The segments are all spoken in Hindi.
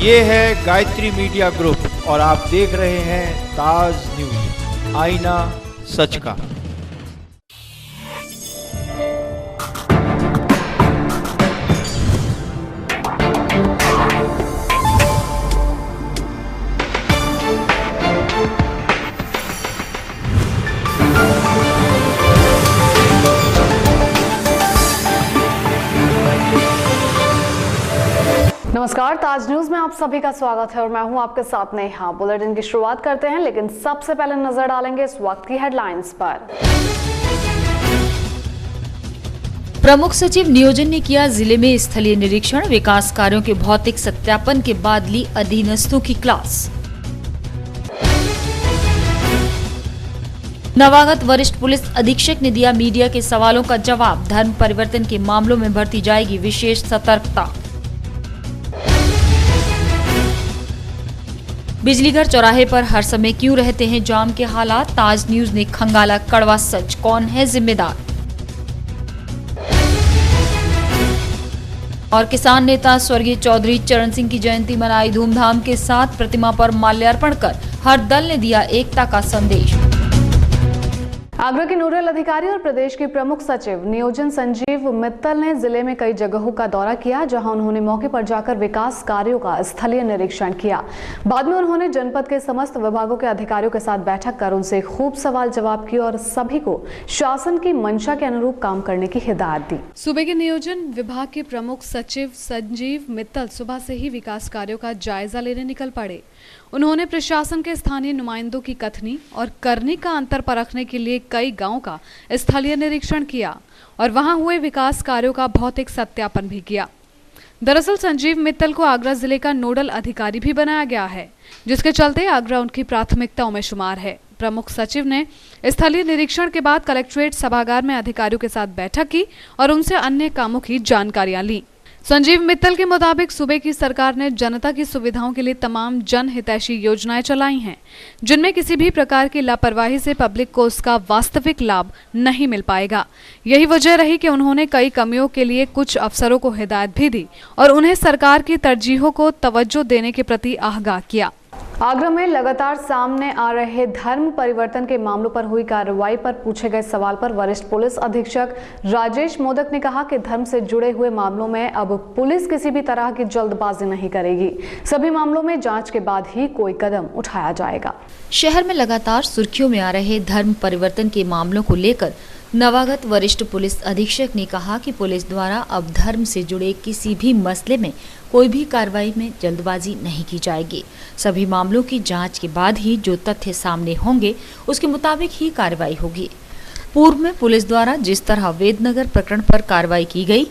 ये है गायत्री मीडिया ग्रुप और आप देख रहे हैं ताज न्यूज, आईना सच का। नमस्कार, ताज न्यूज में आप सभी का स्वागत है और मैं हूं आपके साथ नेहा। बुलेटिन की शुरुआत करते हैं, लेकिन सबसे पहले नजर डालेंगे इस वक्त की हेडलाइंस पर। प्रमुख सचिव नियोजन ने किया जिले में स्थलीय निरीक्षण, विकास कार्यों के भौतिक सत्यापन के बाद ली अधीनस्थों की क्लास। नवागत वरिष्ठ पुलिस अधीक्षक ने दिया मीडिया के सवालों का जवाब, धर्म परिवर्तन के मामलों में बरती जाएगी विशेष सतर्कता। बिजलीघर चौराहे पर हर समय क्यों रहते हैं जाम के हालात, ताज न्यूज ने खंगाला कड़वा सच, कौन है जिम्मेदार। और किसान नेता स्वर्गीय चौधरी चरण सिंह की जयंती मनाई धूमधाम के साथ, प्रतिमा पर माल्यार्पण कर हर दल ने दिया एकता का संदेश। आगरा के नोडल अधिकारी और प्रदेश के प्रमुख सचिव नियोजन संजीव मित्तल ने जिले में कई जगहों का दौरा किया, जहां उन्होंने मौके पर जाकर विकास कार्यों का स्थलीय निरीक्षण किया। बाद में उन्होंने जनपद के समस्त विभागों के अधिकारियों के साथ बैठक कर उनसे खूब सवाल जवाब किए और सभी को शासन की मंशा के अनुरूप काम करने की हिदायत दी। सूबे के नियोजन विभाग के प्रमुख सचिव संजीव मित्तल सुबह से ही विकास कार्यों का जायजा लेने निकल पड़े। उन्होंने प्रशासन के स्थानीय नुमाइंदों की कथनी और करनी का अंतर परखने के लिए कई गांवों का स्थलीय निरीक्षण किया और वहां हुए विकास कार्यों का भौतिक सत्यापन भी किया। दरअसल संजीव मित्तल को आगरा जिले का नोडल अधिकारी भी बनाया गया है, जिसके चलते आगरा उनकी प्राथमिकताओं में शुमार है। प्रमुख सचिव ने स्थलीय निरीक्षण के बाद कलेक्ट्रेट सभागार में अधिकारियों के साथ बैठक की और उनसे अन्य कामों की जानकारियां ली। संजीव मित्तल के मुताबिक सूबे की सरकार ने जनता की सुविधाओं के लिए तमाम जन हितैषी योजनाएं चलाई हैं, जिनमें किसी भी प्रकार की लापरवाही से पब्लिक को उसका वास्तविक लाभ नहीं मिल पाएगा। यही वजह रही कि उन्होंने कई कमियों के लिए कुछ अफसरों को हिदायत भी दी और उन्हें सरकार की तरजीहों को तवज्जो देने के प्रति आगाह किया। आगरा में लगातार सामने आ रहे धर्म परिवर्तन के मामलों पर हुई कार्रवाई पर पूछे गए सवाल पर वरिष्ठ पुलिस अधीक्षक राजेश मोदक ने कहा कि धर्म से जुड़े हुए मामलों में अब पुलिस किसी भी तरह की जल्दबाजी नहीं करेगी। सभी मामलों में जांच के बाद ही कोई कदम उठाया जाएगा। शहर में लगातार सुर्खियों में आ रहे धर्म परिवर्तन के मामलों को लेकर नवागत वरिष्ठ पुलिस अधीक्षक ने कहा कि पुलिस द्वारा अब धर्म से जुड़े किसी भी मसले में कोई भी कार्रवाई में जल्दबाजी नहीं की जाएगी। सभी मामलों की जांच के बाद ही जो तथ्य सामने होंगे उसके मुताबिक ही कार्रवाई होगी। पूर्व में पुलिस द्वारा जिस तरह वेदनगर प्रकरण पर कार्रवाई की गई,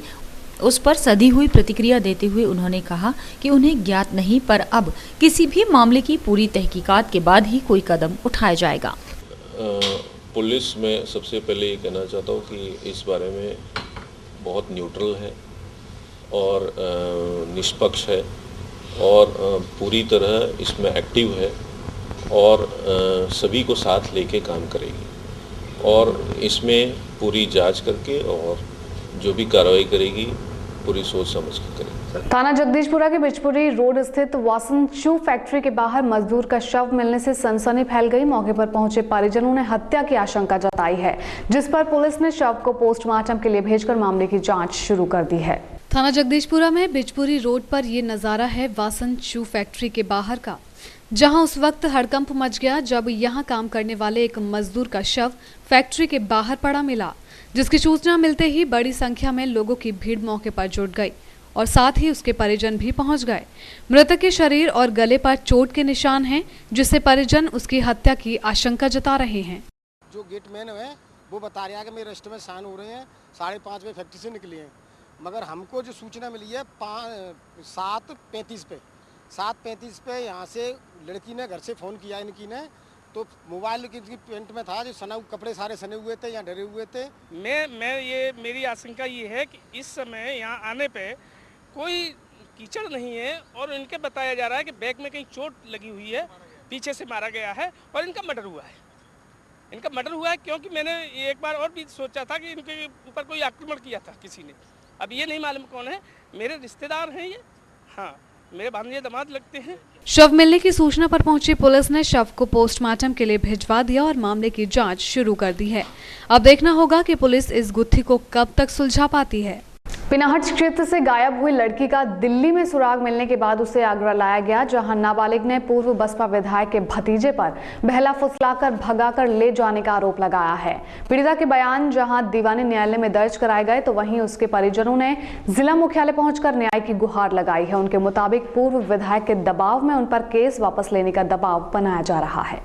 उस पर सधी हुई प्रतिक्रिया देते हुए उन्होंने कहा कि उन्हें ज्ञात नहीं, पर अब किसी भी मामले की पूरी तहकीकात के बाद ही कोई कदम उठाया जाएगा। पुलिस में सबसे पहले ये कहना चाहता हूँ कि इस बारे में बहुत न्यूट्रल है और निष्पक्ष है और पूरी तरह इसमें एक्टिव है और सभी को साथ लेके काम करेगी और इसमें पूरी जांच करके और जो भी कार्रवाई करेगी पूरी सोच समझ के करेगी। थाना जगदीशपुरा के बिचपुरी रोड स्थित वासन शू फैक्ट्री के बाहर मजदूर का शव मिलने से सनसनी फैल गई। मौके पर पहुंचे परिजनों ने हत्या की आशंका जताई है, जिस पर पुलिस ने शव को पोस्टमार्टम के लिए भेजकर मामले की जांच शुरू कर दी है। थाना जगदीशपुरा में बिचपुरी रोड पर ये नजारा है वासन शू फैक्ट्री के बाहर का, जहां उस वक्त हड़कंप मच गया जब यहां काम करने वाले एक मजदूर का शव फैक्ट्री के बाहर पड़ा मिला, जिसकी सूचना मिलते ही बड़ी संख्या में लोगों की भीड़ मौके पर जुट गई और साथ ही उसके परिजन भी पहुंच गए। मृतक के शरीर और गले पर चोट के निशान हैं, जिससे परिजन उसकी हत्या की आशंका जता रहे हैं। जो गेटमैन है वो बता रहा है कि मेरे रेस्ट में शान हो रहे हैं, 5:30 बजे फैक्ट्री से निकली हैं, मगर हमको जो सूचना मिली है 7:35 पे 7:35 पे यहाँ से लड़की ने घर से फ़ोन किया इनकी ने, तो मोबाइल की पेंट में था, जो सना कपड़े सारे सने हुए थे या डरे हुए थे। मेरी आशंका ये है कि इस समय यहाँ आने पे कोई कीचड़ नहीं है और इनके बताया जा रहा है कि बैक में कहीं चोट लगी हुई है, पीछे से मारा गया है और इनका मर्डर हुआ है। क्योंकि मैंने एक बार और भी सोचा था कि इनके ऊपर कोई आक्रमण किया था किसी ने, अब ये नहीं मालूम कौन है, मेरे रिश्तेदार हैं ये। हाँ, मेरे भांजे दामाद लगते हैं। शव मिलने की सूचना पर पहुंची पुलिस ने शव को पोस्टमार्टम के लिए भिजवा दिया और मामले की जांच शुरू कर दी है। अब देखना होगा कि पुलिस इस गुत्थी को कब तक सुलझा पाती है। पिनाहट क्षेत्र से गायब हुई लड़की का दिल्ली में सुराग मिलने के बाद उसे आगरा लाया गया, जहां नाबालिग ने पूर्व बसपा विधायक के भतीजे पर बहला फुसलाकर भगाकर ले जाने का आरोप लगाया है। पीड़िता के बयान जहां दीवानी न्यायालय में दर्ज कराए गए तो वहीं उसके परिजनों ने जिला मुख्यालय पहुंचकर न्याय की गुहार लगाई है। उनके मुताबिक पूर्व विधायक के दबाव में उन पर केस वापस लेने का दबाव बनाया जा रहा है।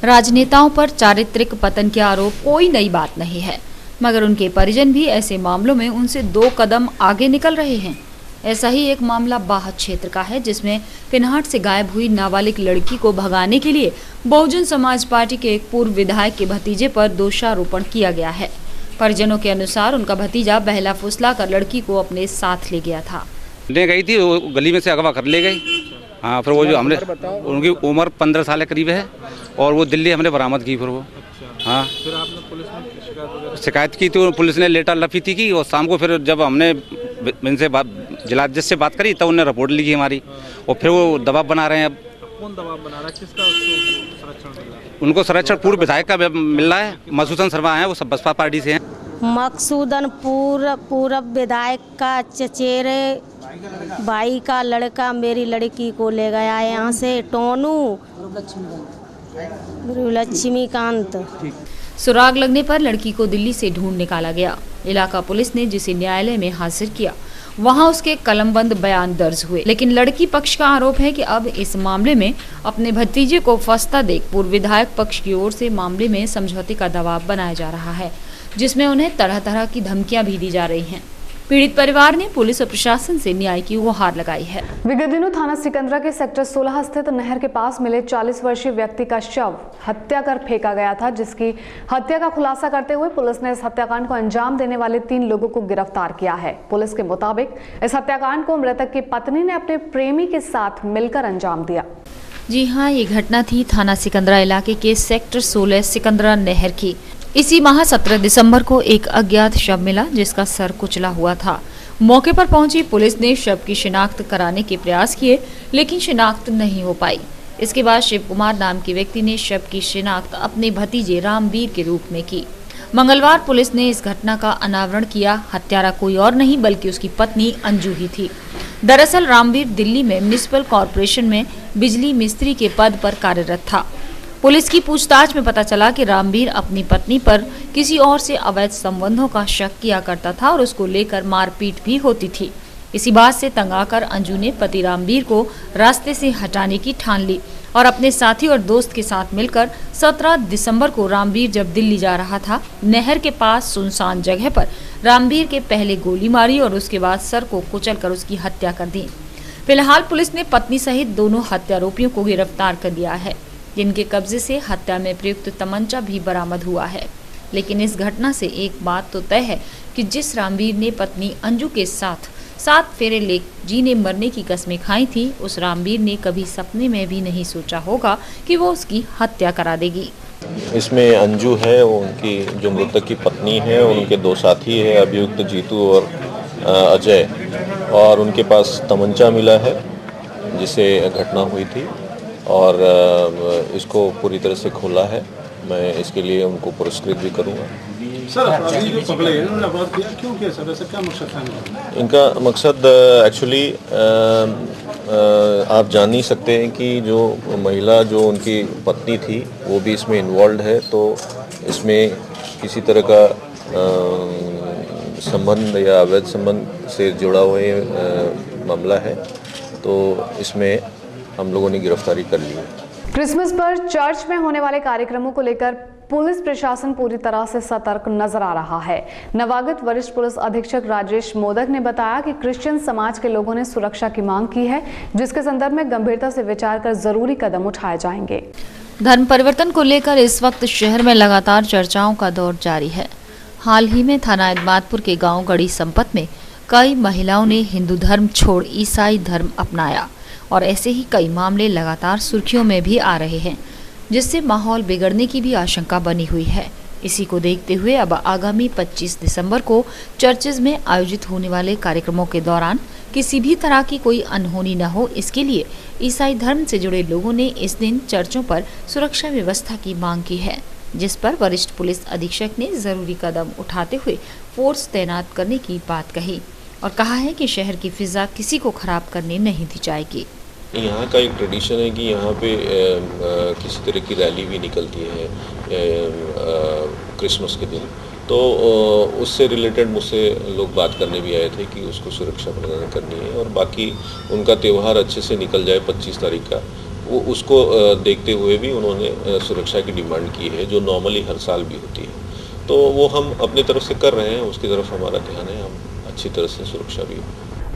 राजनेताओं पर चारित्रिक पतन के आरोप कोई नई बात नहीं है, मगर उनके परिजन भी ऐसे मामलों में उनसे 2 कदम आगे निकल रहे हैं। ऐसा ही एक मामला बाहत क्षेत्र का है, जिसमें पिनाहट से गायब हुई नाबालिग लड़की को भगाने के लिए बहुजन समाज पार्टी के एक पूर्व विधायक के भतीजे पर दोषारोपण किया गया है। परिजनों के अनुसार उनका भतीजा बहला फुसलाकर लड़की को अपने साथ ले गया था। ले गई थी, वो गली में से अगवा कर ले गई। हाँ, फिर वो जो हमने, उनकी उम्र 15 साल के करीब है और वो दिल्ली हमने बरामद की। फिर वो हाँ, फिर आपने पुलिस में शिकायत की तो पुलिस ने लेटर लफी की और शाम को फिर जब हमने इनसे जिला जज से बात करी तब उन्होंने रिपोर्ट लिखी हमारी और फिर वो दबाव बना रहे हैं। अब कौन दबाव बना रहा है, किसका संरक्षण मिल रहा है? उनको संरक्षण पूर्व विधायक का मिल रहा है। मसूदन शर्मा है, वो सब बसपा पार्टी से हैं। मकसूदन पूर्व विधायक का चचेरे भाई का लड़का मेरी लड़की को ले गया है यहाँ से, टोनू लक्ष्मीकांत। सुराग लगने पर लड़की को दिल्ली से ढूंढ निकाला गया। इलाका पुलिस ने जिसे न्यायालय में हाजिर किया, वहां उसके कलमबंद बयान दर्ज हुए, लेकिन लड़की पक्ष का आरोप है कि अब इस मामले में अपने भतीजे को फंसता देख पूर्व विधायक पक्ष की ओर से मामले में समझौते का दबाव बनाया जा रहा है, जिसमें उन्हें तरह तरह की धमकियां भी दी जा रही हैं। पीड़ित परिवार ने पुलिस और प्रशासन से न्याय की गुहार लगाई है। विगत दिनों थाना सिकंदरा के सेक्टर 16 स्थित नहर के पास मिले 40 वर्षीय व्यक्ति का शव हत्या कर फेंका गया था, जिसकी हत्या का खुलासा करते हुए पुलिस ने इस हत्याकांड को अंजाम देने वाले 3 लोगों को गिरफ्तार किया है। पुलिस के मुताबिक इस हत्याकांड को मृतक की पत्नी ने अपने प्रेमी के साथ मिलकर अंजाम दिया। जी हाँ, ये घटना थी थाना सिकंदरा इलाके के सेक्टर 16 सिकंदरा नहर की। इसी माह 17 दिसंबर को एक अज्ञात शव मिला, जिसका सर कुचला हुआ था। मौके पर पहुंची पुलिस ने शव की शिनाख्त कराने के प्रयास किए, लेकिन शिनाख्त नहीं हो पाई। इसके बाद शिव कुमार नाम के व्यक्ति ने शव की शिनाख्त अपने भतीजे रामवीर के रूप में की। मंगलवार पुलिस ने इस घटना का अनावरण किया। हत्यारा कोई और नहीं बल्कि उसकी पत्नी अंजू ही थी। दरअसल रामवीर दिल्ली में म्युनिसिपल कॉर्पोरेशन में बिजली मिस्त्री के पद पर कार्यरत था। पुलिस की पूछताछ में पता चला कि रामवीर अपनी पत्नी पर किसी और से अवैध संबंधों का शक किया करता था और उसको लेकर मारपीट भी होती थी। इसी बात से तंग आकर अंजू ने पति रामवीर को रास्ते से हटाने की ठान ली और अपने साथी और दोस्त के साथ मिलकर 17 दिसंबर को रामवीर जब दिल्ली जा रहा था, नहर के पास सुनसान जगह पर रामवीर के पहले गोली मारी और उसके बाद सर को कुचलकर उसकी हत्या कर दी। फिलहाल पुलिस ने पत्नी सहित दोनों हत्यारोपियों को गिरफ्तार कर लिया है, जिनके कब्जे से हत्या में प्रयुक्त तमंचा भी बरामद हुआ है। लेकिन इस घटना से एक बात तो तय है कि जिस रामवीर ने पत्नी अंजू के साथ 7 फेरे ले जीने मरने की कस्में खाई थी, उस रामवीर ने कभी सपने में भी नहीं सोचा होगा कि वो उसकी हत्या करा देगी। इसमें अंजू है, वो उनकी जो मृतक की पत्नी है, उनके 2 साथी है, अभियुक्त जीतू और अजय, और उनके पास तमंचा मिला है जिसे घटना हुई थी और इसको पूरी तरह से खोला है। मैं इसके लिए उनको पुरस्कृत भी करूंगा। सर, अपराधी जो पकड़े हैं उन्होंने अपराध किया क्यों किया सर? ऐसा क्या मकसद था इनका? मकसद एक्चुअली आप जान नहीं सकते हैं कि जो महिला जो उनकी पत्नी थी वो भी इसमें इन्वॉल्व है, तो इसमें किसी तरह का संबंध या अवैध संबंध से जुड़ा हुआ मामला है, तो इसमें हम लोगों ने गिरफ्तारी कर ली है। क्रिसमस पर चर्च में होने वाले कार्यक्रमों को लेकर पुलिस प्रशासन पूरी तरह से सतर्क नजर आ रहा है। नवागत वरिष्ठ पुलिस अधीक्षक राजेश मोदक ने बताया कि क्रिश्चियन समाज के लोगों ने सुरक्षा की मांग की है, जिसके संदर्भ में गंभीरता से विचार कर जरूरी कदम उठाए जाएंगे। धर्म परिवर्तन को लेकर इस वक्त शहर में लगातार चर्चाओं का दौर जारी है। हाल ही में थाना इदमातपुर के गांव गढ़ी संपत में कई महिलाओं ने हिंदू धर्म छोड़ ईसाई धर्म अपनाया और ऐसे ही कई मामले लगातार सुर्खियों में भी आ रहे हैं, जिससे माहौल बिगड़ने की भी आशंका बनी हुई है। इसी को देखते हुए अब आगामी 25 दिसंबर को चर्चेज में आयोजित होने वाले कार्यक्रमों के दौरान किसी भी तरह की कोई अनहोनी न हो, इसके लिए ईसाई धर्म से जुड़े लोगों ने इस दिन चर्चों पर सुरक्षा व्यवस्था की मांग की है, जिस पर वरिष्ठ पुलिस अधीक्षक ने जरूरी कदम उठाते हुए फोर्स तैनात करने की बात कही और कहा है कि शहर की फिजा किसी को खराब करने नहीं दी जाएगी। यहाँ का एक ट्रेडिशन है कि यहाँ पे किसी तरह की रैली भी निकलती है क्रिसमस के दिन, तो उससे रिलेटेड मुझसे लोग बात करने भी आए थे कि उसको सुरक्षा प्रदान करनी है और बाकी उनका त्यौहार अच्छे से निकल जाए 25 तारीख का, वो उसको देखते हुए भी उन्होंने सुरक्षा की डिमांड की है, जो नॉर्मली हर साल भी होती है। तो वो हम अपनी तरफ से कर रहे हैं, उसकी तरफ हमारा ध्यान है, हम अच्छी तरह से सुरक्षा भी।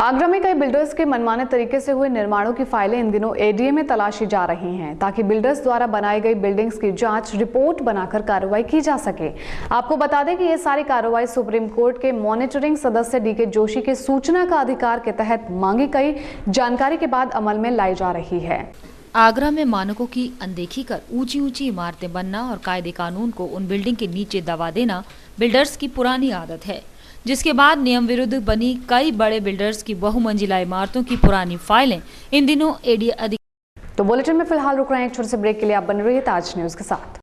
आगरा में कई बिल्डर्स के मनमाने तरीके से हुए निर्माणों की फाइलें इन दिनों एडीए में तलाशी जा रही हैं, ताकि बिल्डर्स द्वारा बनाई गई बिल्डिंग्स की जांच रिपोर्ट बनाकर कार्रवाई की जा सके। आपको बता दें कि ये सारी कार्रवाई सुप्रीम कोर्ट के मॉनिटरिंग सदस्य डीके जोशी के सूचना का अधिकार के तहत मांगी गई जानकारी के बाद अमल में लाई जा रही है। आगरा में मानकों की अनदेखी कर ऊंची ऊंची इमारतें बनना और कायदे कानून को उन बिल्डिंग के नीचे दबा देना बिल्डर्स की पुरानी आदत है, जिसके बाद नियम विरुद्ध बनी कई बड़े बिल्डर्स की बहुमंजिला इमारतों की पुरानी फाइलें इन दिनों एडीए तो बुलेटिन में फिलहाल रुक रहे हैं एक छोटे से ब्रेक के लिए। आप बने रहिए ताज न्यूज के साथ।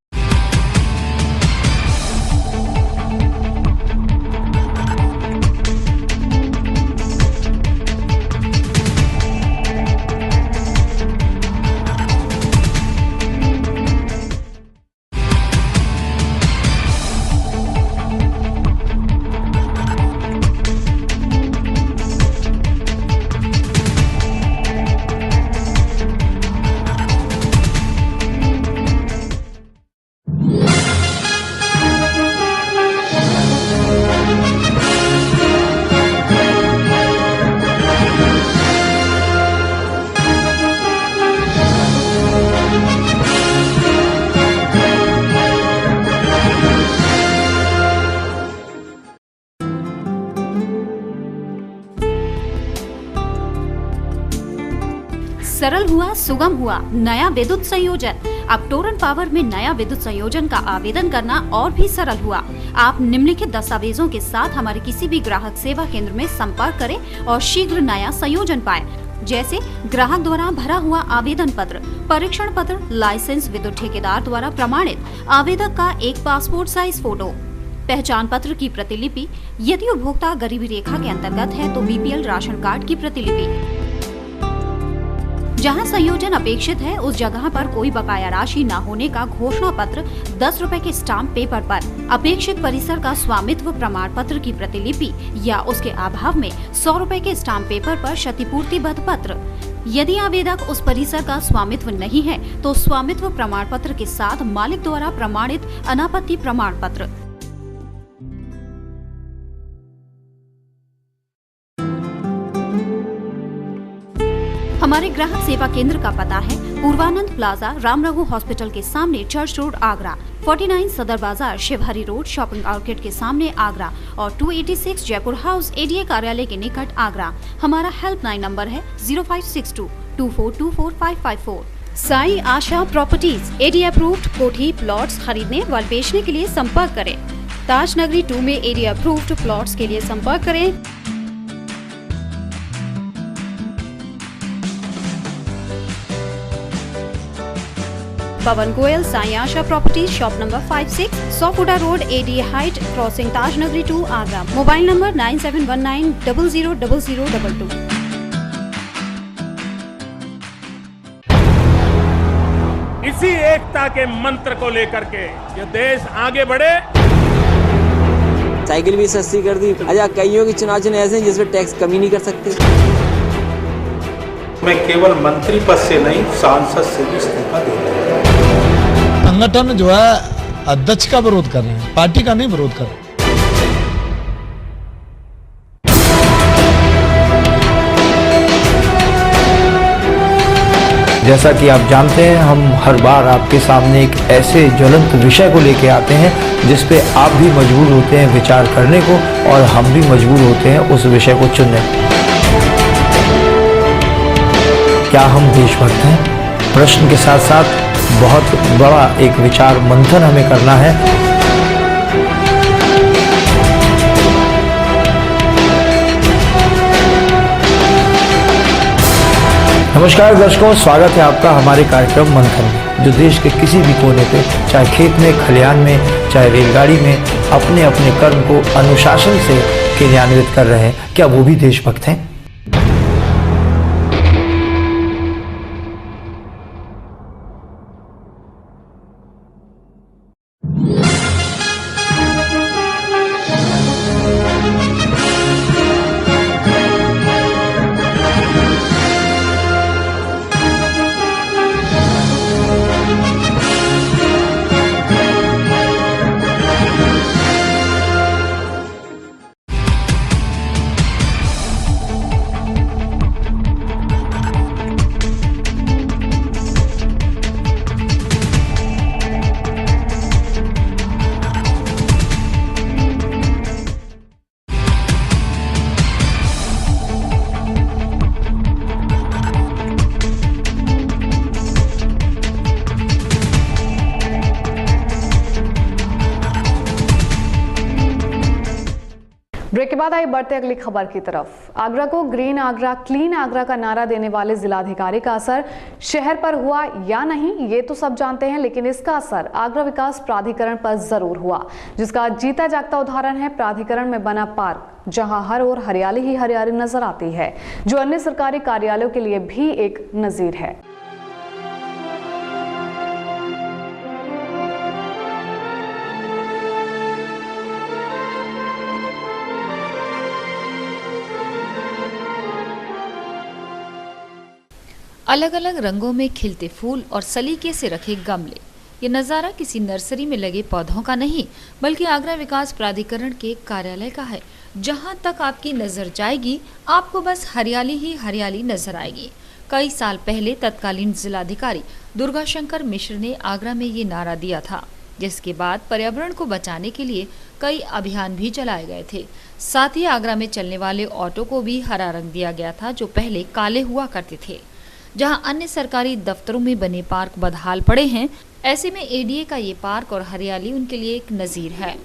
सरल हुआ, सुगम हुआ नया विद्युत संयोजन। अब टोरंट पावर में नया विद्युत संयोजन का आवेदन करना और भी सरल हुआ। आप निम्नलिखित दस्तावेजों के साथ हमारे किसी भी ग्राहक सेवा केंद्र में संपर्क करें और शीघ्र नया संयोजन पाएं, जैसे ग्राहक द्वारा भरा हुआ आवेदन पत्र, परीक्षण पत्र, लाइसेंस, विद्युत ठेकेदार द्वारा प्रमाणित, आवेदक का एक पासपोर्ट साइज फोटो, पहचान पत्र की प्रतिलिपि, यदि उपभोक्ता गरीबी रेखा के अंतर्गत है तो बीपीएल राशन कार्ड की प्रतिलिपि। जहां संयोजन अपेक्षित है उस जगह पर कोई बकाया राशि न होने का घोषणा पत्र 10 रुपए के स्टाम्प पेपर पर, अपेक्षित परिसर का स्वामित्व प्रमाण पत्र की प्रतिलिपि या उसके अभाव में 100 रुपए के स्टाम्प पेपर पर क्षतिपूर्तिबद्ध पत्र। यदि आवेदक उस परिसर का स्वामित्व नहीं है तो स्वामित्व प्रमाण पत्र के साथ मालिक द्वारा प्रमाणित अनापत्ति प्रमाण पत्र। हमारे ग्राहक सेवा केंद्र का पता है पूर्वानंद प्लाजा, राम रघु हॉस्पिटल के सामने, चर्च रोड, आगरा, 49 सदर बाजार, शिवहरी रोड, शॉपिंग आउटलेट के सामने, आगरा और 286 जयपुर हाउस, एडीए कार्यालय के निकट, आगरा। हमारा हेल्पलाइन नंबर है 0562 2424 Sai Asha properties, ADA approved कोठी प्लॉट्स खरीदने व बेचने के लिए संपर्क करें। ताज नगरी 2 में एडीए अप्रूव्ड प्लॉट्स के लिए संपर्क करें। Pawan Goyal, Sai Asha properties, shop number 56, Sofuda road, ADA height, crossing Taj Nagari 2, Agra. Mobile number 9719000022। इसी एकता के मंत्र को लेकर के ये देश आगे बढ़े। साइकिल भी सस्ती कर दी। अच्छा, कईयों की चुनाव ऐसे हैं जिसमें टैक्स कमी नहीं कर सकते। मैं केवल मंत्री पद से नहीं, सांसद से भी इस्तीफा दे रहा हूं। संगठन जो है अध्यक्ष का विरोध कर रहे हैं, पार्टी का नहीं विरोध कर रहे। जैसा कि आप जानते हैं, हम हर बार आपके सामने एक ऐसे ज्वलंत विषय को लेके आते हैं जिस पे आप भी मजबूर होते हैं विचार करने को और हम भी मजबूर होते हैं उस विषय को चुनने को। क्या हम देशभक्त हैं? प्रश्न के साथ साथ बहुत बड़ा एक विचार मंथन हमें करना है। नमस्कार दर्शकों, स्वागत है आपका हमारे कार्यक्रम मंथन में, जो देश के किसी भी कोने पे, चाहे खेत में, खलिहान में, चाहे रेलगाड़ी में, अपने अपने कर्म को अनुशासन से क्रियान्वित कर रहे हैं। क्या वो भी देशभक्त हैं? ब्रेक के बाद आइए बढ़ते अगली खबर की तरफ। आगरा को ग्रीन आगरा, क्लीन आगरा का नारा देने वाले जिलाधिकारी का असर शहर पर हुआ या नहीं, ये तो सब जानते हैं, लेकिन इसका असर आगरा विकास प्राधिकरण पर जरूर हुआ, जिसका जीता जागता उदाहरण है प्राधिकरण में बना पार्क, जहां हर ओर हरियाली ही हरियाली नजर आती है, जो अन्य सरकारी कार्यालयों के लिए भी एक नजीर है। अलग अलग रंगों में खिलते फूल और सलीके से रखे गमले, ये नज़ारा किसी नर्सरी में लगे पौधों का नहीं, बल्कि आगरा विकास प्राधिकरण के कार्यालय का है। जहां तक आपकी नज़र जाएगी, आपको बस हरियाली ही हरियाली नजर आएगी। कई साल पहले तत्कालीन जिलाधिकारी दुर्गाशंकर मिश्र ने आगरा में ये नारा दिया था, जिसके बाद पर्यावरण को बचाने के लिए कई अभियान भी चलाए गए थे। साथ ही आगरा में चलने वाले ऑटो को भी हरा रंग दिया गया था, जो पहले काले हुआ करते थे। जहां अन्य सरकारी दफ्तरों में बने पार्क बदहाल पड़े हैं, ऐसे में एडीए का ये पार्क और हरियाली उनके लिए एक नज़ीर है।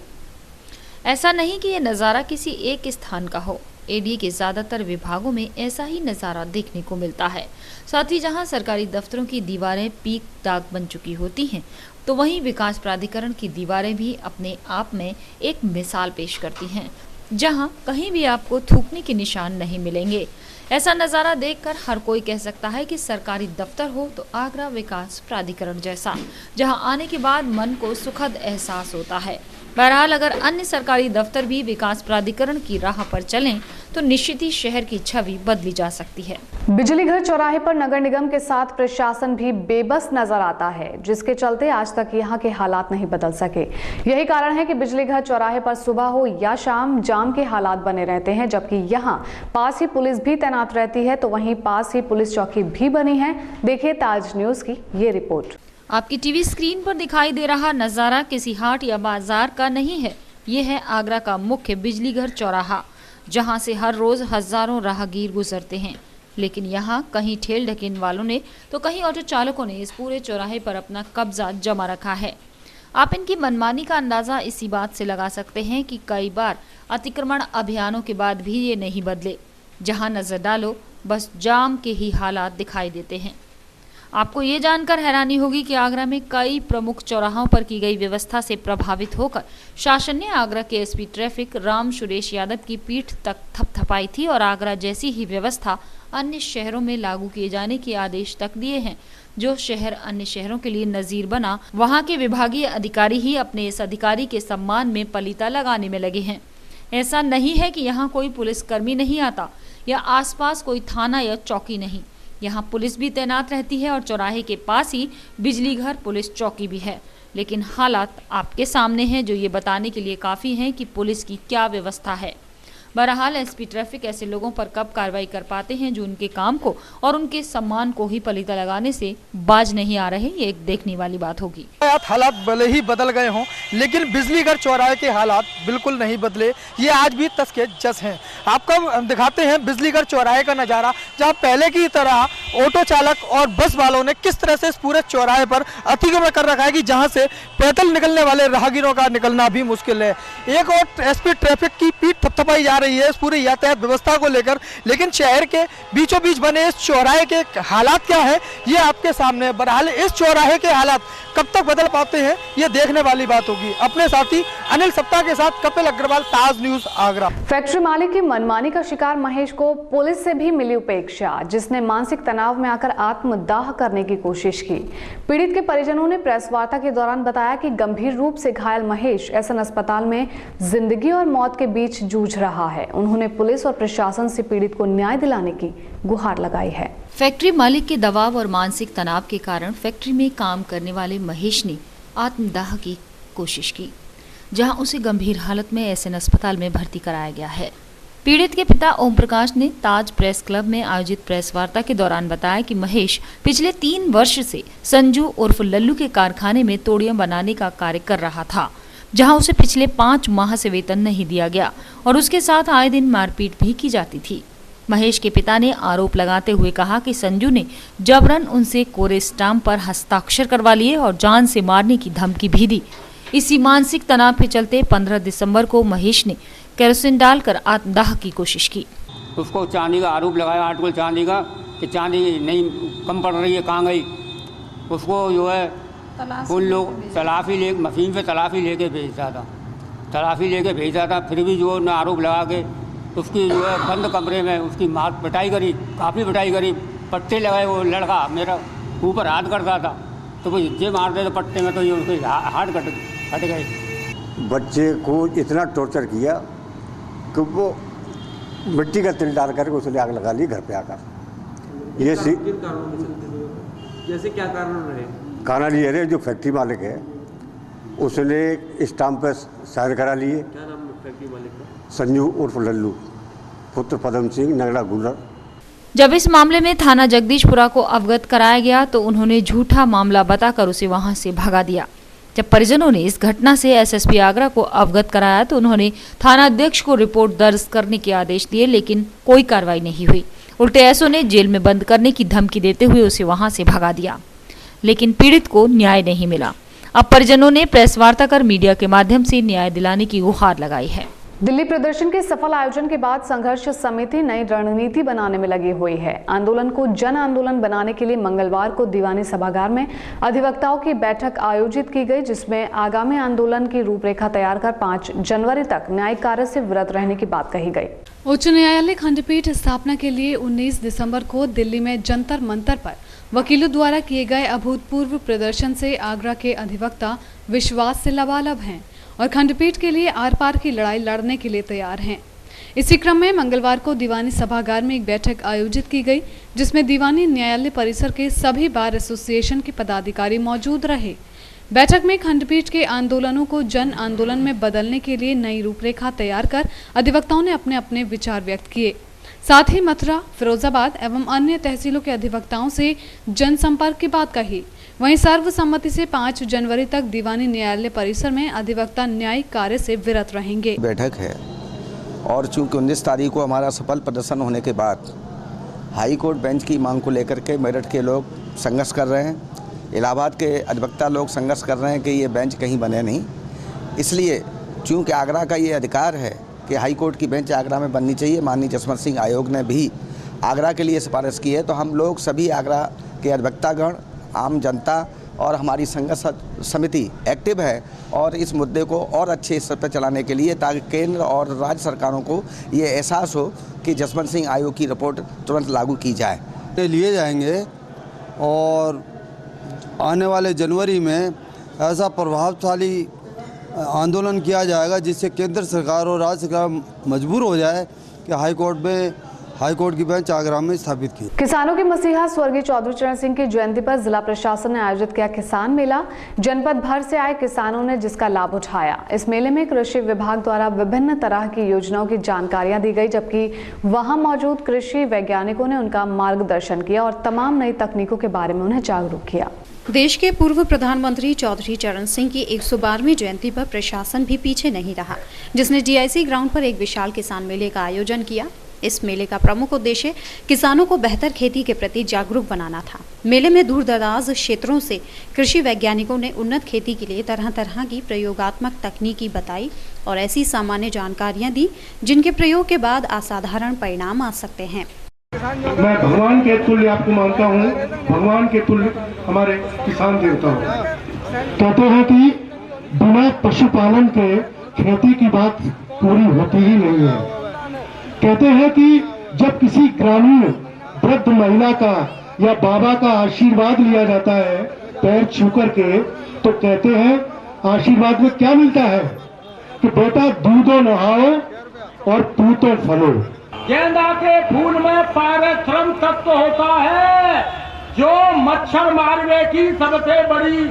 ऐसा नहीं कि ये नज़ारा किसी एक स्थान का हो, एडीए के ज़्यादातर विभागों में ऐसा ही नज़ारा देखने को मिलता है। साथ ही जहां सरकारी दफ्तरों की दीवारें पीक दाग बन चुकी होती हैं, तो वहीं विकास प्राधिकरण की दीवारें भी अपने आप में एक मिसाल पेश करती हैं, जहां कहीं भी आपको थूकने के निशान नहीं मिलेंगे। ऐसा नज़ारा देखकर हर कोई कह सकता है कि सरकारी दफ्तर हो तो आगरा विकास प्राधिकरण जैसा, जहां आने के बाद मन को सुखद एहसास होता है। बहरहाल अगर अन्य सरकारी दफ्तर भी विकास प्राधिकरण की राह पर चलें, तो निश्चित ही शहर की छवि बदली जा सकती है। बिजली घर चौराहे पर नगर निगम के साथ प्रशासन भी बेबस नजर आता है, जिसके चलते आज तक यहाँ के हालात नहीं बदल सके। यही कारण है कि बिजली घर चौराहे पर सुबह हो या शाम जाम के हालात बने रहते हैं, जबकि यहाँ पास ही पुलिस भी तैनात रहती है, तो वहीं पास ही पुलिस चौकी भी बनी है। देखिए ताज न्यूज की ये रिपोर्ट। आपकी टीवी स्क्रीन पर दिखाई दे रहा नज़ारा किसी हाट या बाजार का नहीं है, ये है आगरा का मुख्य बिजली घर चौराहा, जहां से हर रोज हजारों राहगीर गुजरते हैं। लेकिन यहाँ कहीं ठेल ढकेन वालों ने तो कहीं ऑटो चालकों ने इस पूरे चौराहे पर अपना कब्जा जमा रखा है। आप इनकी मनमानी का अंदाजा इसी बात से लगा सकते हैं कि कई बार अतिक्रमण अभियानों के बाद भी ये नहीं बदले। जहां नजर डालो बस जाम के ही हालात दिखाई देते हैं। आपको ये जानकर हैरानी होगी कि आगरा में कई प्रमुख चौराहों पर की गई व्यवस्था से प्रभावित होकर शासन ने आगरा के एसपी ट्रैफिक राम सुरेश यादव की पीठ तक थपथपाई थी और आगरा जैसी ही व्यवस्था अन्य शहरों में लागू किए जाने के आदेश तक दिए हैं। जो शहर अन्य शहरों के लिए नजीर बना, वहाँ के विभागीय अधिकारी ही अपने इस अधिकारी के सम्मान में पलीता लगाने में लगे हैं। ऐसा नहीं है कि यहाँ कोई पुलिसकर्मी नहीं आता या आसपास कोई थाना या चौकी नहीं। यहाँ पुलिस भी तैनात रहती है और चौराहे के पास ही बिजली घर पुलिस चौकी भी है। लेकिन हालात आपके सामने हैं, जो ये बताने के लिए काफ़ी हैं कि पुलिस की क्या व्यवस्था है। बहरहाल एसपी ट्रैफिक ऐसे लोगों पर कब कार्रवाई कर पाते हैं जो उनके काम को और उनके सम्मान को ही पलीता लगाने से बाज नहीं आ रहे, ये एक देखने वाली बात होगी। हालात भले ही बदल गए हों, लेकिन बिजली घर चौराहे के हालात बिल्कुल नहीं बदले। ये आज भी तस के जस हैं। आपको दिखाते हैं बिजली घर चौराहे का नज़ारा, जहाँ पहले की तरह ऑटो चालक और बस वालों ने किस तरह से इस पूरे चौराहे पर अतिक्रमण कर रखा है कि जहां से पैदल निकलने वाले राहगीरों का निकलना भी मुश्किल है। एक और एसपी ट्रैफिक की पीठ थपथपाई जा रही है इस पूरी यातायात व्यवस्था को लेकर, लेकिन शहर के बीचों बीच बने इस चौराहे के हालात क्या है ये आपके सामने है। बहरहाल इस चौराहे के हालात कब तक बदल पाते हैं ये देखने वाली बात होगी। अपने साथी अनिल सप्ताह के साथ कपिल अग्रवाल, ताज न्यूज, आगरा। फैक्ट्री मालिक की मनमानी का शिकार महेश को पुलिस से भी मिली उपेक्षा, जिसने मानसिक तनाव में आकर आत्मदाह करने की कोशिश की। पीड़ित के परिजनों ने प्रेस वार्ता के दौरान बताया कि गंभीर रूप से घायल महेश एसएन अस्पताल में जिंदगी और मौत के बीच जूझ रहा है। उन्होंने पुलिस और प्रशासन से पीड़ित को न्याय दिलाने की गुहार लगाई है। फैक्ट्री मालिक के दबाव और मानसिक तनाव के कारण फैक्ट्री में काम करने वाले महेश ने आत्मदाह की कोशिश की, जहां उसे गंभीर हालत में एसएन अस्पताल में भर्ती कराया गया है। पीड़ित के पिता ओम प्रकाश ने ताज प्रेस क्लब में आयोजित प्रेस वार्ता के दौरान बताया कि महेश पिछले 3 वर्ष से संजू उर्फ लल्लू के कारखाने में तोड़ियां बनाने का कार्य कर रहा था, जहां उसे पिछले 5 माह से वेतन नहीं दिया गया और उसके साथ आए दिन मारपीट भी की जाती थी। महेश के पिता ने आरोप लगाते हुए कहा कि संजू ने जबरन उनसे कोरे स्टाम्प पर हस्ताक्षर करवा लिए और जान से मारने की धमकी भी दी। इसी मानसिक तनाव के चलते 15 दिसंबर को महेश ने केरोसिन डालकर आत्मदाह की कोशिश की। उसको चांदी का आरोप लगाया, आर्टिकल चांदी का, कि चांदी नहीं कम पड़ रही है, कहाँ गई। उसको जो है उन लोग तलाफी ले मशीन पे तलाफी लेके भेजा था, फिर भी जो उन्होंने आरोप लगा के उसकी जो है बंद कमरे में उसकी मार पिटाई करी, काफ़ी पिटाई करी, पट्टे लगाए। वो लड़का मेरा ऊपर हाथ करता था तो वो हिज्जे मारते थे पट्टे में, तो ये उसके हाथ कट गए। बच्चे को इतना टॉर्चर किया कि वो मिट्टी का तिल डाल करके उसने आग लगा ली घर पे आकर। ये जैसे क्या कारण रहे? कारण ये रहे, जो फैक्ट्री मालिक है उसने स्टाम्प पर साइन करा लिए। क्या नाम फैक्ट्री मालिक का? संजू उर्फ लल्लू, पुत्र पदम सिंह, नगड़ा गुलर। जब इस मामले में थाना जगदीशपुरा को अवगत कराया गया तो उन्होंने झूठा मामला बताकर उसे वहां से भगा दिया। जब परिजनों ने इस घटना से एसएसपी आगरा को अवगत कराया तो उन्होंने थाना अध्यक्ष को रिपोर्ट दर्ज करने के आदेश दिए, लेकिन कोई कार्रवाई नहीं हुई। उल्टे एसओ ने जेल में बंद करने की धमकी देते हुए उसे वहां से भगा दिया, लेकिन पीड़ित को न्याय नहीं मिला। अब परिजनों ने प्रेस वार्ता कर मीडिया के माध्यम से न्याय दिलाने की गुहार लगाई है। दिल्ली प्रदर्शन के सफल आयोजन के बाद संघर्ष समिति नई रणनीति बनाने में लगी हुई है। आंदोलन को जन आंदोलन बनाने के लिए मंगलवार को दीवानी सभागार में अधिवक्ताओं की बैठक आयोजित की गई, जिसमें आगामी आंदोलन की रूपरेखा तैयार कर 5 जनवरी तक न्यायिक कार्य से विरत रहने की बात कही गई। उच्च न्यायालय खंडपीठ स्थापना के लिए 19 दिसंबर को दिल्ली में जंतर मंतर पर वकीलों द्वारा किए गए अभूतपूर्व प्रदर्शन से आगरा के अधिवक्ता विश्वास से लबालब हैं और खंडपीठ के लिए आर पार की लड़ाई लड़ने के लिए तैयार हैं। इसी क्रम में मंगलवार को दीवानी सभागार में एक बैठक आयोजित की गई, जिसमें दीवानी न्यायालय परिसर के सभी बार एसोसिएशन के पदाधिकारी मौजूद रहे। बैठक में खंडपीठ के आंदोलनों को जन आंदोलन में बदलने के लिए नई रूपरेखा तैयार कर अधिवक्ताओं ने अपने अपने विचार व्यक्त किए। साथ ही मथुरा, फिरोजाबाद एवं अन्य तहसीलों के अधिवक्ताओं से जनसंपर्क की बात कही। वहीं सर्वसम्मति से 5 जनवरी तक दीवानी न्यायालय परिसर में अधिवक्ता न्यायिक कार्य से विरत रहेंगे। बैठक है और चूंकि 19 तारीख को हमारा सफल प्रदर्शन होने के बाद हाई कोर्ट बेंच की मांग को लेकर के मेरठ के लोग संघर्ष कर रहे हैं, इलाहाबाद के अधिवक्ता लोग संघर्ष कर रहे हैं कि ये बेंच कहीं बने नहीं। इसलिए चूंकि आगरा का ये अधिकार है कि हाई कोर्ट की बेंच आगरा में बननी चाहिए, माननीय जसवंत सिंह आयोग ने भी आगरा के लिए सिफारिश की है, तो हम लोग सभी आगरा के अधिवक्तागण, आम जनता और हमारी संघर्ष समिति एक्टिव है और इस मुद्दे को और अच्छे स्तर पर चलाने के लिए, ताकि केंद्र और राज्य सरकारों को ये एहसास हो कि जसवंत सिंह आयोग की रिपोर्ट तुरंत लागू की जाए। लिए जाएंगे और आने वाले जनवरी में ऐसा प्रभावशाली आंदोलन किया जाएगा जिससे केंद्र सरकार और राज्य सरकार मजबूर हो जाए कि हाई कोर्ट की बेंच आगरा में स्थापित की। किसानों के मसीहा स्वर्गीय चौधरी चरण सिंह की जयंती पर जिला प्रशासन ने आयोजित किया किसान मेला। जनपद भर से आए किसानों ने जिसका लाभ उठाया। इस मेले में कृषि विभाग द्वारा विभिन्न तरह की योजनाओं की जानकारियां दी गई, जबकि वहां मौजूद कृषि वैज्ञानिकों ने उनका मार्गदर्शन किया और तमाम नई तकनीकों के बारे में उन्हें जागरूक किया। देश के पूर्व प्रधानमंत्री चौधरी चरण सिंह की 112वीं जयंती पर प्रशासन भी पीछे नहीं रहा, जिसने डीआईसी ग्राउंड पर एक विशाल किसान मेले का आयोजन किया। इस मेले का प्रमुख उद्देश्य किसानों को बेहतर खेती के प्रति जागरूक बनाना था। मेले में दूर दराज क्षेत्रों से कृषि वैज्ञानिकों ने उन्नत खेती के लिए तरह तरह की प्रयोगात्मक तकनीकी बताई और ऐसी सामान्य जानकारियां दी जिनके प्रयोग के बाद असाधारण परिणाम आ सकते हैं। मैं भगवान के तुल्य आपको मानता हूँ, भगवान के तुल्य हमारे किसान देवता हो। कहते हैं कि बिना पशुपालन के खेती की बात पूरी होती ही नहीं है। कहते हैं कि जब किसी ग्रामीण वृद्ध महिला का या बाबा का आशीर्वाद लिया जाता है पैर छू करके, तो कहते हैं आशीर्वाद में क्या मिलता है कि बेटा दूधो नहाओ और पूतो फलो। गेंदा के फूल में पारिश्रम तत्व होता है जो मच्छर मारने की सबसे बड़ी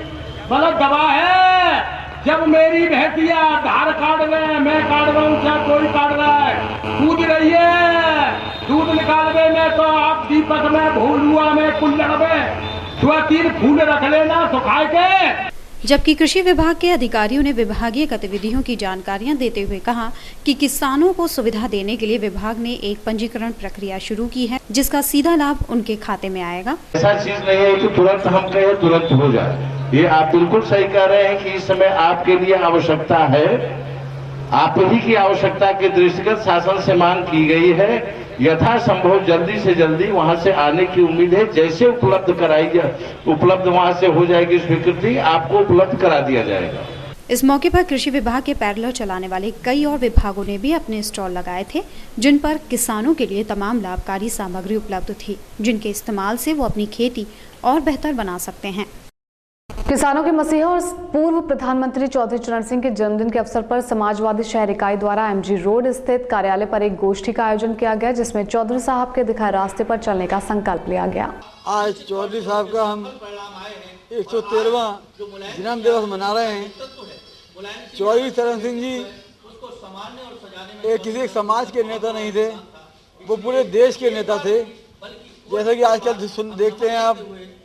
बलद दवा है। जब मेरी भैंसिया धार काट रहे, मैं काट रहा हूँ, चाहे कोई काट रहा है, कूद रही है दूध निकालने में, तो आप दीपक में, भूलुआ में, कुल्लड़ में 2-3 फूल रख लेना सुखा के। जबकि कृषि विभाग के अधिकारियों ने विभागीय गतिविधियों की जानकारियां देते हुए कहा कि किसानों को सुविधा देने के लिए विभाग ने एक पंजीकरण प्रक्रिया शुरू की है, जिसका सीधा लाभ उनके खाते में आएगा। ऐसा चीज नहीं है कि तुरंत हम कहें तुरंत हो जाए। ये आप बिल्कुल सही कह रहे हैं कि इस समय आपके लिए आवश्यकता है, आप ही की आवश्यकता के दृष्टिगत शासन से मांग की गई है। यथासंभव जल्दी से जल्दी वहां से आने की उम्मीद है। जैसे उपलब्ध वहां से हो जाएगी स्वीकृति, आपको उपलब्ध करा दिया जाएगा। इस मौके पर कृषि विभाग के पैरेलल चलाने वाले कई और विभागों ने भी अपने स्टॉल लगाए थे, जिन पर किसानों के लिए तमाम लाभकारी सामग्री उपलब्ध थी, जिनके इस्तेमाल से वो अपनी खेती और बेहतर बना सकते हैं। किसानों के मसीहा और पूर्व प्रधानमंत्री चौधरी चरण सिंह के जन्मदिन के अवसर पर समाजवादी शहर इकाई द्वारा एमजी रोड स्थित कार्यालय पर एक गोष्ठी का आयोजन किया गया, जिसमें चौधरी साहब के दिखाए रास्ते पर चलने का संकल्प लिया गया। आज चौधरी साहब का हम 113वां जन्म दिवस मना रहे हैं। चौधरी चरण सिंह जी किसी समाज के नेता नहीं थे, वो पूरे देश के नेता थे। जैसा कि आजकल देखते हैं आप,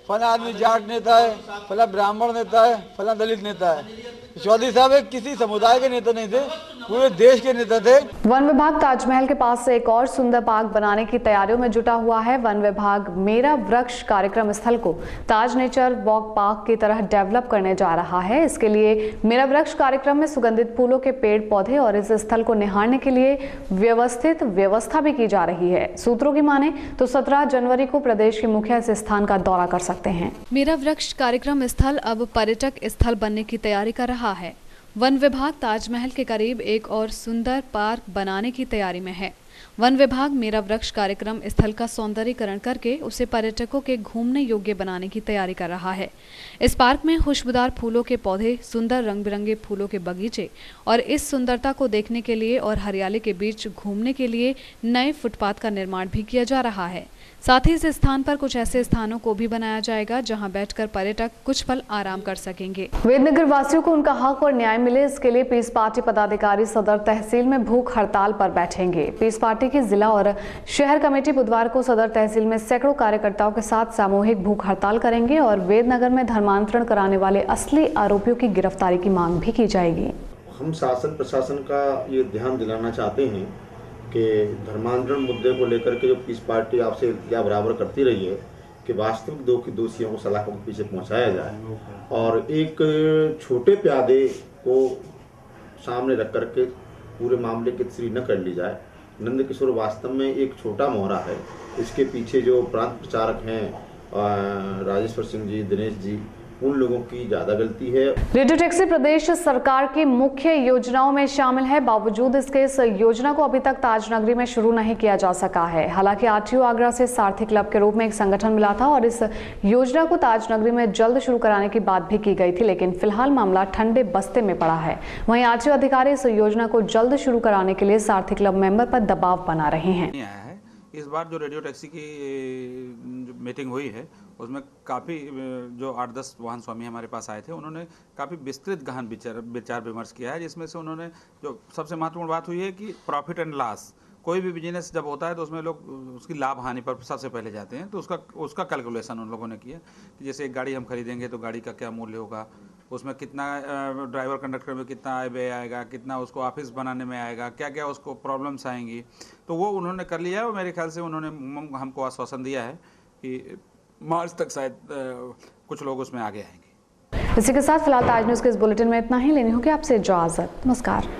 फला आदमी जाट नेता है, फला ब्राह्मण नेता है, फला दलित नेता है। चौधरी साहब एक किसी समुदाय के नेता नहीं थे, पूरे देश के नेता थे। वन विभाग ताजमहल के पास से एक और सुंदर पार्क बनाने की तैयारियों में जुटा हुआ है। वन विभाग मेरा वृक्ष कार्यक्रम स्थल को ताज नेचर वॉक पार्क की तरह डेवलप करने जा रहा है। इसके लिए मेरा वृक्ष कार्यक्रम में सुगंधित फूलों के पेड़ पौधे और इस स्थल को निहारने के लिए व्यवस्थित व्यवस्था भी की जा रही है। सूत्रों की माने तो 17 जनवरी को प्रदेश के मुखिया इस स्थान का दौरा कर सकते हैं। मेरा वृक्ष कार्यक्रम स्थल अब पर्यटक स्थल बनने की तैयारी कर रहा है। वन विभाग ताजमहल के करीब एक और सुंदर पार्क बनाने की तैयारी में है। वन विभाग मेरा वृक्ष कार्यक्रम स्थल का सौंदर्यीकरण करके उसे पर्यटकों के घूमने योग्य बनाने की तैयारी कर रहा है। इस पार्क में खुशबूदार फूलों के पौधे, सुंदर रंग बिरंगे फूलों के बगीचे और इस सुंदरता को देखने के लिए और हरियाली के बीच घूमने के लिए नए फुटपाथ का निर्माण भी किया जा रहा है। साथ ही इस स्थान पर कुछ ऐसे स्थानों को भी बनाया जाएगा जहां बैठकर पर्यटक कुछ पल आराम कर सकेंगे। वेदनगर वासियों को उनका हक और न्याय मिले, इसके लिए पीस पार्टी पदाधिकारी सदर तहसील में भूख हड़ताल पर बैठेंगे। पीस पार्टी की जिला और शहर कमेटी बुधवार को सदर तहसील में सैकड़ों कार्यकर्ताओं के साथ सामूहिक भूख हड़ताल करेंगे और वेदनगर में धर्मांतरण कराने वाले असली आरोपियों की गिरफ्तारी की मांग भी की जाएगी। हम शासन प्रशासन का ये ध्यान दिलाना चाहते हैं कि धर्मांतरण मुद्दे को लेकर के जो पीस पार्टी आपसे या बराबर करती रही है कि वास्तविक दोषियों को सलाखों के पीछे पहुंचाया जाए और एक छोटे प्यादे को सामने रख करके पूरे मामले की तस्वीर न कर ली जाए। नंद किशोर वास्तव में एक छोटा मोहरा है। इसके पीछे जो प्रांत प्रचारक हैं राजेश्वर सिंह जी, दिनेश जी, उन लोगों की ज्यादा गलती है। रेडियो टैक्सी प्रदेश सरकार की मुख्य योजनाओं में शामिल है। बावजूद इसके इस योजना को अभी तक ताजनगरी में शुरू नहीं किया जा सका है। हालांकि आरटीओ आगरा से सारथी क्लब के रूप में एक संगठन मिला था और इस योजना को ताजनगरी में जल्द शुरू कराने की बात भी की गई थी, लेकिन फिलहाल मामला ठंडे बस्ते में पड़ा है। वहीं आरटीओ अधिकारी इस योजना को जल्द शुरू कराने के लिए सारथी क्लब मेंबर पर दबाव बना रहे हैं। इस बार जो रेडियो टैक्सी की मीटिंग हुई है उसमें काफ़ी जो 8-10 वाहन स्वामी हमारे पास आए थे, उन्होंने काफ़ी विस्तृत गहन विचार विमर्श किया है, जिसमें से उन्होंने जो सबसे महत्वपूर्ण बात हुई है कि प्रॉफिट एंड लॉस, कोई भी बिजनेस जब होता है तो उसमें लोग उसकी लाभ हानि पर सबसे पहले जाते हैं। तो उसका कैलकुलेशन उन लोगों ने किया कि जैसे एक गाड़ी हम खरीदेंगे तो गाड़ी का क्या मूल्य होगा, उसमें कितना ड्राइवर कंडक्टर में कितना आय व्यय आएगा, कितना उसको ऑफिस बनाने में आएगा, क्या क्या उसको प्रॉब्लम्स आएंगी, तो वो उन्होंने कर लिया है। और मेरे ख्याल से उन्होंने हमको आश्वासन दिया है कि मार्च तक शायद कुछ लोग उसमें आगे आएंगे। इसी के साथ फिलहाल ताज न्यूज़ के इस बुलेटिन में इतना ही। लेनी होगी आपसे इजाजत। नमस्कार।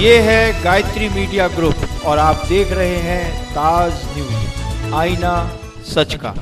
ये है गायत्री मीडिया ग्रुप और आप देख रहे हैं ताज न्यूज़, आईना सच का।